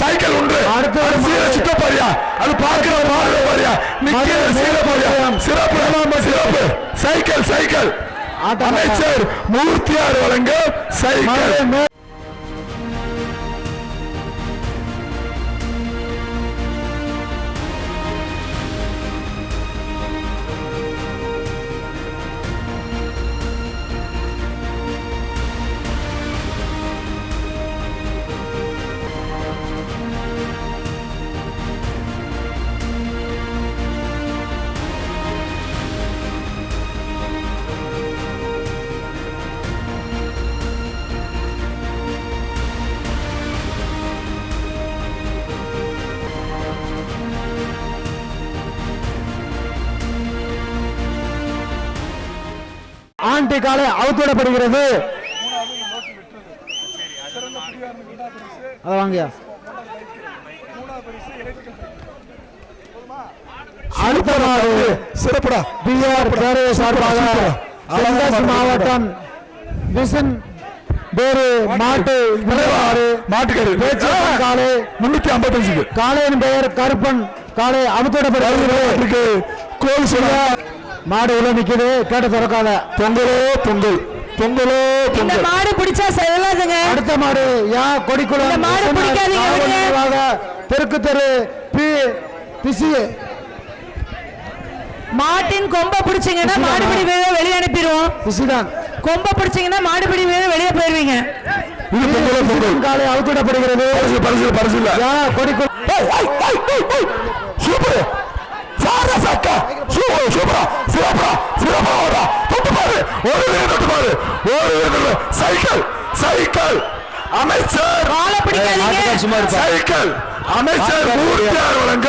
Cycle உண்டு. அடுத்து சுத்த போறியா? அது பார்க்கிற மாடு போறியா? சிறப்பு சிறப்பு. சைக்கிள் சைக்கிள் அமைச்சர் மூர்த்தியார் வழங்க சைக்கிள். ஆண்டி காலை அவுத்துவிடப்படுகிறது. அதை வாங்க. அடுத்த நாடு சிறப்புடா. பிஆர் பேரவை சார்பாக மாவட்டம் மிஷன் வேறு மாட்டுக்கரு காலை 355 காளையின் பெயர் கருப்பன் காலை அவுத்துவிடப்படுகிறது. கோல் சொல்ல மாடு உள்ள நிக்குது. கேட்ட திறக்காத. பொங்கலோ பொங்கல் பொங்கலோ பொங்கல். மாடு பிடிச்சா செல்லாதுங்க. அடுத்த மாடு யா கொடிக்குளம் மாடு பிடிக்காதீங்க. தெற்கு தெரு பிசி மாட்டின் கொம்ப பிடிச்சீங்கன்னா மாடுபிடி வீரரை வெளியே அனுப்பிடுவோம். பிசிதான் கொம்ப பிடிச்சீங்கன்னா மாடுபிடி வீரரை வெளியே போயிருவீங்க. காலை அவுத்துவிடப்படுகிறது. பரிசு பரிசு இல்ல. யா கொடிக்குளம் சூப்பர் சாரா சக்கா சூப்பர் சூப்பரா சிறப்பா சிறப்பா. தொட்டு பாரு. ஒரு வீரர் தொட்டு பாரு. ஒரு வீரர். சைக்கிள் சைக்கிள் அமைச்சர் காலை பிடிக்காதீங்க. சைக்கிள் அமைச்சர் மூர்த்தியார் வழங்க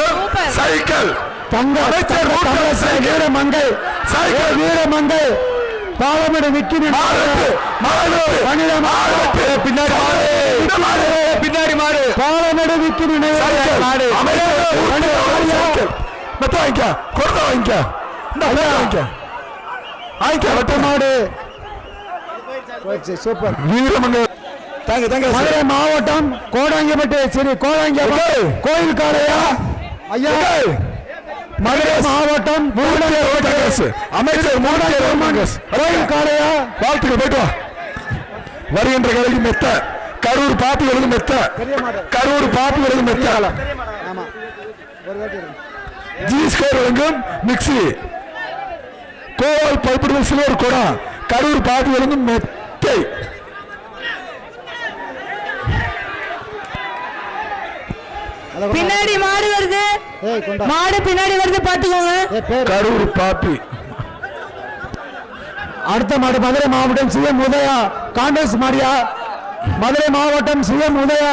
சைக்கிள். தங்க அமைச்சர் வீரமங்கை சைக்கிள் வீரமங்கை பாலமேடு விக்கி பின்னாடி மாடு பாலமேடு விக்கி மாடு. சூப்பர் வீரமங்கை. மதுரை மாவட்டம் கோடாங்கிப்பட்டு சரி கோடாங்கியப்பட்டு கோயில் காளையா ஐயா. மதுரை மாவட்டம் அமைச்சர் கோயில் காளையா. வாழ்த்துக்கள். போயிட்டு வா. வருகின்ற கலைக்கு மெத்த கரூர் பாப்பிகளுக்கு மெத்த கரூர் பாப்பிகளுக்கு மெத்த ஜிஸ்கோர் வழங்கும் மிக்சி கோவால் பைப்பிடுதல் சிலர் கூட கரூர் பாப்பி வழங்கும் மெத்தை. பின்னாடி மாடு வருது. மாடு பின்னாடி வருது பாத்துக்கோங்க. கரூர் பாப்பி. அடுத்த மாடு மதுரை மாவட்டம் சிஎம் உதயா காங்கிரஸ் மாடியா. மதுரை மாவட்டம் சிஎம் உதயா